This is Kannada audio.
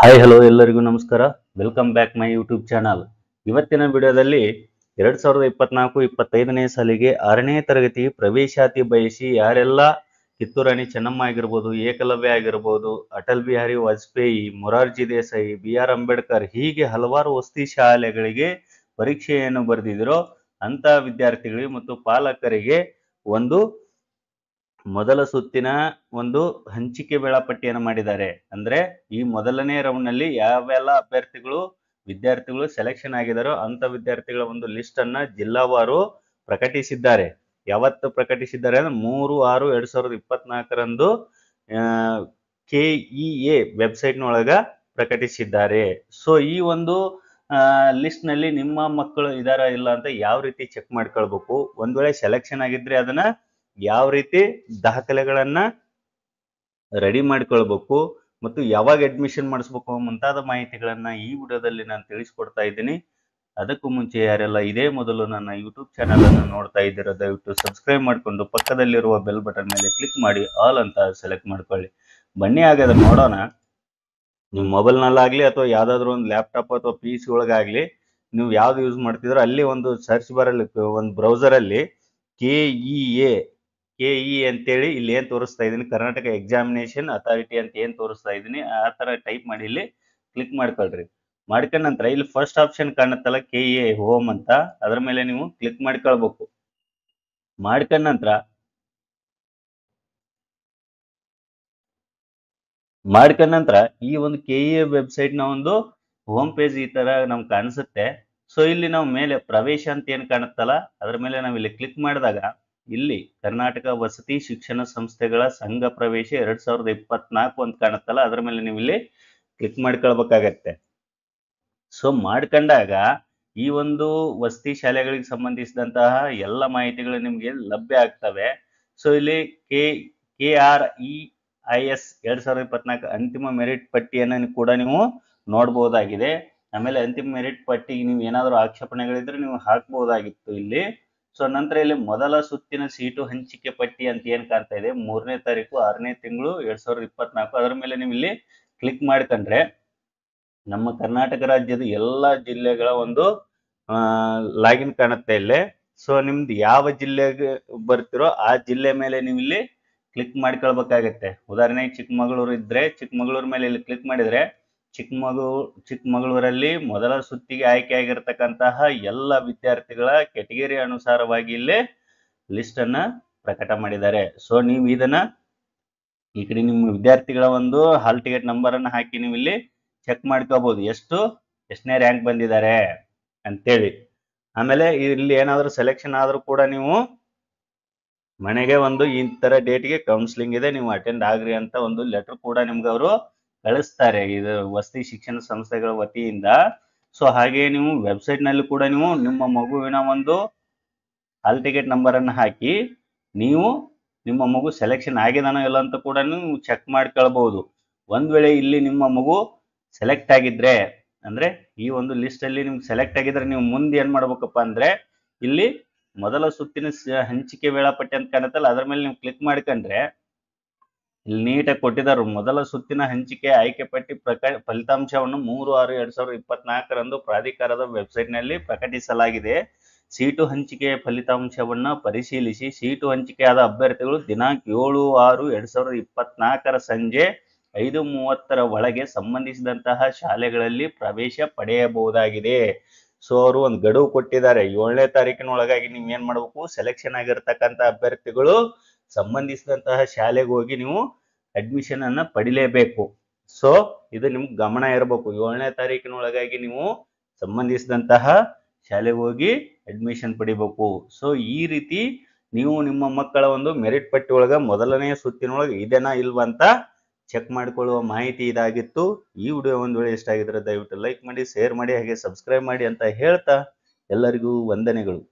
ಹಾಯ್ ಹಲೋ ಎಲ್ಲರಿಗೂ ನಮಸ್ಕಾರ. Welcome back my YouTube channel. ಇವತ್ತಿನ ವಿಡಿಯೋದಲ್ಲಿ 2024-25ನೇ ಸಾಲಿಗೆ 6ನೇ ತರಗತಿ ಪ್ರವೇಶಾತಿ ಬಯಸಿ ಯಾರೆಲ್ಲ ಕಿತ್ತೂರಾಣಿ ಚೆನ್ನಮ್ಮ ಆಗಿರ್ಬೋದು, ಏಕಲವ್ಯ ಆಗಿರ್ಬೋದು, ಅಟಲ್ ಬಿಹಾರಿ ವಾಜಪೇಯಿ, ಮೊರಾರ್ಜಿ ದೇಸಾಯಿ, BR ಅಂಬೇಡ್ಕರ್ ಹೀಗೆ ಹಲವಾರು ವಸತಿ ಶಾಲೆಗಳಿಗೆ ಪರೀಕ್ಷೆಯನ್ನು ಬರೆದಿದ್ರೋ ಅಂತ ವಿದ್ಯಾರ್ಥಿಗಳಿಗೆ ಮತ್ತು ಪಾಲಕರಿಗೆ ಒಂದು ಮೊದಲ ಸುತ್ತಿನ ಒಂದು ಹಂಚಿಕೆ ವೇಳಾಪಟ್ಟಿಯನ್ನು ಮಾಡಿದ್ದಾರೆ. ಅಂದ್ರೆ ಈ ಮೊದಲನೇ ರೌಂಡ್ ನಲ್ಲಿ ಯಾವೆಲ್ಲ ವಿದ್ಯಾರ್ಥಿಗಳು ಸೆಲೆಕ್ಷನ್ ಆಗಿದಾರೋ ಅಂತ ವಿದ್ಯಾರ್ಥಿಗಳ ಒಂದು ಲಿಸ್ಟ್ ಅನ್ನ ಜಿಲ್ಲಾವಾರು ಪ್ರಕಟಿಸಿದ್ದಾರೆ. ಯಾವತ್ತು ಪ್ರಕಟಿಸಿದ್ದಾರೆ ಅಂದ್ರೆ 3/6/2024 KEA ವೆಬ್ಸೈಟ್ ನೊಳಗ ಪ್ರಕಟಿಸಿದ್ದಾರೆ. ಸೊ ಈ ಒಂದು ಲಿಸ್ಟ್ ನಲ್ಲಿ ನಿಮ್ಮ ಮಕ್ಕಳು ಇದಾರ ಇಲ್ಲ ಅಂತ ಯಾವ ರೀತಿ ಚೆಕ್ ಮಾಡ್ಕೊಳ್ಬೇಕು, ಒಂದ್ ವೇಳೆ ಸೆಲೆಕ್ಷನ್ ಆಗಿದ್ರೆ ಅದನ್ನ ಯಾವ ರೀತಿ ದಾಖಲೆಗಳನ್ನ ರೆಡಿ ಮಾಡ್ಕೊಳ್ಬೇಕು ಮತ್ತು ಯಾವಾಗ ಅಡ್ಮಿಷನ್ ಮಾಡಿಸ್ಬೇಕು ಮುಂತಾದ ಮಾಹಿತಿಗಳನ್ನ ಈ ವಿಡಿಯೋದಲ್ಲಿ ನಾನು ತಿಳಿಸ್ಕೊಡ್ತಾ ಇದ್ದೀನಿ. ಅದಕ್ಕೂ ಮುಂಚೆ ಯಾರೆಲ್ಲ ಇದೇ ಮೊದಲು ನನ್ನ ಯೂಟ್ಯೂಬ್ ಚಾನಲ್ ಅನ್ನು ನೋಡ್ತಾ ಇದ್ದೀರಾ ದಯವಿಟ್ಟು ಸಬ್ಸ್ಕ್ರೈಬ್ ಮಾಡಿಕೊಂಡು ಪಕ್ಕದಲ್ಲಿರುವ ಬೆಲ್ ಬಟನ್ ಮೇಲೆ ಕ್ಲಿಕ್ ಮಾಡಿ ಆಲ್ ಅಂತ ಸೆಲೆಕ್ಟ್ ಮಾಡ್ಕೊಳ್ಳಿ. ಬನ್ನಿ ಹಾಗಾದ್ರೆ ನೋಡೋಣ. ನೀವು ಮೊಬೈಲ್ ನಲ್ಲಾಗ್ಲಿ ಅಥವಾ ಯಾವ್ದಾದ್ರು ಒಂದು ಲ್ಯಾಪ್ಟಾಪ್ ಅಥವಾ PC ಒಳಗಾಗ್ಲಿ ನೀವು ಯಾವ್ದು ಯೂಸ್ ಮಾಡ್ತಿದ್ರೋ ಅಲ್ಲಿ ಒಂದು ಸರ್ಚ್ ಬಾರಲ್ಲಿ ಒಂದು ಬ್ರೌಸರ್ ಅಲ್ಲಿ KE ಅಂತೇಳಿ ಇಲ್ಲಿ ಏನ್ ತೋರಿಸ್ತಾ ಇದೀನಿ, ಕರ್ನಾಟಕ ಎಕ್ಸಾಮಿನೇಷನ್ ಅಥಾರಿಟಿ ಅಂತ ಏನ್ ತೋರಿಸ್ತಾ ಇದೀನಿ ಆ ತರ ಟೈಪ್ ಮಾಡಿ ಇಲ್ಲಿ ಕ್ಲಿಕ್ ಮಾಡ್ಕೊಳ್ರಿ. ಮಾಡ್ಕೊಂಡ ನಂತರ ಇಲ್ಲಿ ಫಸ್ಟ್ ಆಪ್ಷನ್ ಕಾಣುತ್ತಲ್ಲ KE ಹೋಮ್ ಅಂತ, ಅದ್ರ ಮೇಲೆ ನೀವು ಕ್ಲಿಕ್ ಮಾಡ್ಕೊಳ್ಬೇಕು. ಮಾಡ್ಕೊಂಡ ನಂತರ ಈ ಒಂದು KE ವೆಬ್ಸೈಟ್ ನ ಒಂದು ಹೋಮ್ ಪೇಜ್ ಈ ತರ ನಮ್ಗೆ ಕಾಣಿಸುತ್ತೆ. ಸೊ ಇಲ್ಲಿ ನಾವು ಮೇಲೆ ಪ್ರವೇಶ ಅಂತ ಏನ್ ಕಾಣುತ್ತಲ್ಲ ಅದ್ರ ಮೇಲೆ ನಾವು ಇಲ್ಲಿ ಕ್ಲಿಕ್ ಮಾಡಿದಾಗ ಇಲ್ಲಿ ಕರ್ನಾಟಕ ವಸತಿ ಶಿಕ್ಷಣ ಸಂಸ್ಥೆಗಳ ಸಂಘ ಪ್ರವೇಶ 2024 ಅಂತ ಕಾಣುತ್ತಲ್ಲ ಅದ್ರ ಮೇಲೆ ನೀವು ಇಲ್ಲಿ ಕ್ಲಿಕ್ ಮಾಡ್ಕೊಳ್ಬೇಕಾಗತ್ತೆ. ಸೊ ಮಾಡ್ಕೊಂಡಾಗ ಈ ಒಂದು ವಸತಿ ಶಾಲೆಗಳಿಗೆ ಸಂಬಂಧಿಸಿದಂತಹ ಎಲ್ಲ ಮಾಹಿತಿಗಳು ನಿಮ್ಗೆ ಲಭ್ಯ ಆಗ್ತವೆ. ಸೊ ಇಲ್ಲಿ KREIS 2024 ಅಂತಿಮ ಮೆರಿಟ್ ಪಟ್ಟಿಯನ್ನು ಕೂಡ ನೀವು ನೋಡಬಹುದಾಗಿದೆ. ಆಮೇಲೆ ಅಂತಿಮ ಮೆರಿಟ್ ಪಟ್ಟಿಗೆ ನೀವು ಏನಾದರೂ ಆಕ್ಷೇಪಣೆಗಳಿದ್ರೆ ನೀವು ಹಾಕಬಹುದಾಗಿತ್ತು ಇಲ್ಲಿ. ಸೊ ನಂತರ ಇಲ್ಲಿ ಮೊದಲ ಸುತ್ತಿನ ಸೀಟು ಹಂಚಿಕೆ ಪಟ್ಟಿ ಅಂತ ಏನ್ ಕಾಣ್ತಾ ಇದೆ 3ನೇ ತಾರೀಕು 6ನೇ ತಿಂಗಳು 2024 ಅದರ ಮೇಲೆ ನೀವು ಇಲ್ಲಿ ಕ್ಲಿಕ್ ಮಾಡ್ಕೊಂಡ್ರೆ ನಮ್ಮ ಕರ್ನಾಟಕ ರಾಜ್ಯದ ಎಲ್ಲಾ ಜಿಲ್ಲೆಗಳ ಒಂದು ಲಾಗಿನ್ ಕಾಣುತ್ತೆ ಇಲ್ಲಿ. ಸೊ ನಿಮ್ದು ಯಾವ ಜಿಲ್ಲೆಗೆ ಬರ್ತಿರೋ ಆ ಜಿಲ್ಲೆ ಮೇಲೆ ನೀವು ಇಲ್ಲಿ ಕ್ಲಿಕ್ ಮಾಡ್ಕೊಳ್ಬೇಕಾಗತ್ತೆ. ಉದಾಹರಣೆಗೆ ಚಿಕ್ಕಮಗಳೂರು ಇದ್ರೆ ಚಿಕ್ಕಮಗಳೂರು ಮೇಲೆ ಇಲ್ಲಿ ಕ್ಲಿಕ್ ಮಾಡಿದ್ರೆ ಚಿಕ್ಕಮಗಳೂರಲ್ಲಿ ಮೊದಲ ಸುತ್ತಿಗೆ ಆಯ್ಕೆ ಆಗಿರತಕ್ಕಂತಹ ಎಲ್ಲ ವಿದ್ಯಾರ್ಥಿಗಳ ಕೆಟಗರಿ ಅನುಸಾರವಾಗಿ ಇಲ್ಲಿ ಲಿಸ್ಟ್ ಅನ್ನ ಪ್ರಕಟ ಮಾಡಿದ್ದಾರೆ. ಸೊ ನೀವು ಇದನ್ನ ಈ ಕಡೆ ನಿಮ್ಮ ವಿದ್ಯಾರ್ಥಿಗಳ ಒಂದು ಹಾಲ್ ಟಿಕೆಟ್ ನಂಬರ್ ಅನ್ನ ಹಾಕಿ ನೀವು ಇಲ್ಲಿ ಚೆಕ್ ಮಾಡ್ಕೋಬಹುದು ಎಷ್ಟನೇ ರ್ಯಾಂಕ್ ಬಂದಿದ್ದಾರೆ ಅಂತೇಳಿ. ಆಮೇಲೆ ಇಲ್ಲಿ ಏನಾದ್ರು ಸೆಲೆಕ್ಷನ್ ಆದ್ರೂ ಕೂಡ ನೀವು ಮನೆಗೆ ಒಂದು ಈ ತರ ಡೇಟ್ಗೆ ಕೌನ್ಸಿಲಿಂಗ್ ಇದೆ ನೀವು ಅಟೆಂಡ್ ಆಗ್ರಿ ಅಂತ ಒಂದು ಲೆಟರ್ ಕೂಡ ನಿಮ್ಗೆ ಅವರು ಕಳಿಸ್ತಾರೆ ಇದು ವಸತಿ ಶಿಕ್ಷಣ ಸಂಸ್ಥೆಗಳ ವತಿಯಿಂದ. ಸೊ ಹಾಗೆ ನೀವು ವೆಬ್ಸೈಟ್ ನಲ್ಲಿ ಕೂಡ ನೀವು ನಿಮ್ಮ ಮಗುವಿನ ಒಂದು ಹಾಲ್ ಟಿಕೆಟ್ ನಂಬರ್ ಅನ್ನು ಹಾಕಿ ನೀವು ನಿಮ್ಮ ಮಗು ಸೆಲೆಕ್ಷನ್ ಆಗಿದಾನೋ ಇಲ್ಲ ಅಂತ ಕೂಡ ನೀವು ಚೆಕ್ ಮಾಡ್ಕೊಳ್ಬಹುದು. ಒಂದ್ ವೇಳೆ ಇಲ್ಲಿ ನಿಮ್ಮ ಮಗು ಸೆಲೆಕ್ಟ್ ಆಗಿದ್ರೆ ಅಂದ್ರೆ ಈ ಒಂದು ಲಿಸ್ಟ್ ಅಲ್ಲಿ ನಿಮ್ಗೆ ಸೆಲೆಕ್ಟ್ ಆಗಿದ್ರೆ ನೀವು ಮುಂದೆ ಏನ್ ಮಾಡ್ಬೇಕಪ್ಪ ಅಂದ್ರೆ ಇಲ್ಲಿ ಮೊದಲ ಸುತ್ತಿನ ಹಂಚಿಕೆ ವೇಳಾಪಟ್ಟಿ ಅಂತ ಕಾಣುತ್ತಲ್ಲ ಅದ್ರ ಮೇಲೆ ನೀವು ಕ್ಲಿಕ್ ಮಾಡ್ಕೊಂಡ್ರೆ ಇಲ್ಲಿ ನೀಟಾಗಿ ಕೊಟ್ಟಿದ್ದಾರೆ. ಮೊದಲ ಸುತ್ತಿನ ಹಂಚಿಕೆ ಆಯ್ಕೆ ಪಟ್ಟಿ ಫಲಿತಾಂಶವನ್ನು 3/6/2024 ಪ್ರಾಧಿಕಾರದ ವೆಬ್ಸೈಟ್ ನಲ್ಲಿ ಪ್ರಕಟಿಸಲಾಗಿದೆ. ಸೀಟು ಹಂಚಿಕೆಯ ಫಲಿತಾಂಶವನ್ನ ಪರಿಶೀಲಿಸಿ ಸೀಟು ಹಂಚಿಕೆಯಾದ ಅಭ್ಯರ್ಥಿಗಳು ದಿನಾಂಕ 7/6/2024 ಸಂಜೆ 5:30 ಒಳಗೆ ಸಂಬಂಧಿಸಿದಂತಹ ಶಾಲೆಗಳಲ್ಲಿ ಪ್ರವೇಶ ಪಡೆಯಬಹುದಾಗಿದೆ. ಸೊ ಅವರು ಒಂದು ಗಡುವು ಕೊಟ್ಟಿದ್ದಾರೆ. 7ನೇ ತಾರೀಕಿನ ಒಳಗಾಗಿ ನೀವು ಏನ್ ಮಾಡ್ಬೇಕು, ಸೆಲೆಕ್ಷನ್ ಆಗಿರ್ತಕ್ಕಂಥ ಅಭ್ಯರ್ಥಿಗಳು ಸಂಬಂಧಿಸಿದಂತಹ ಶಾಲೆಗೆ ಹೋಗಿ ನೀವು ಅಡ್ಮಿಷನ್ ಅನ್ನ ಪಡಿಲೇಬೇಕು. ಸೊ ಇದು ನಿಮ್ಗೆ ಗಮನ ಇರಬೇಕು. 7ನೇ ತಾರೀಕಿನ ಒಳಗಾಗಿ ನೀವು ಸಂಬಂಧಿಸಿದಂತಹ ಶಾಲೆಗೆ ಹೋಗಿ ಅಡ್ಮಿಷನ್ ಪಡಿಬೇಕು. ಸೊ ಈ ರೀತಿ ನೀವು ನಿಮ್ಮ ಮಕ್ಕಳ ಒಂದು ಮೆರಿಟ್ ಪಟ್ಟಿ ಒಳಗ ಮೊದಲನೇ ಸುತ್ತಿನೊಳಗೆ ಇದೆನಾ ಇಲ್ವಾ ಅಂತ ಚೆಕ್ ಮಾಡಿಕೊಳ್ಳುವ ಮಾಹಿತಿ ಇದಾಗಿತ್ತು. ಈ ವಿಡಿಯೋ ಒಂದು ವೇಳೆ ಇಷ್ಟ ಆಗಿದ್ರೆ ದಯವಿಟ್ಟು ಲೈಕ್ ಮಾಡಿ, ಶೇರ್ ಮಾಡಿ, ಹಾಗೆ ಸಬ್ಸ್ಕ್ರೈಬ್ ಮಾಡಿ ಅಂತ ಹೇಳ್ತಾ ಎಲ್ಲರಿಗೂ ವಂದನೆಗಳು.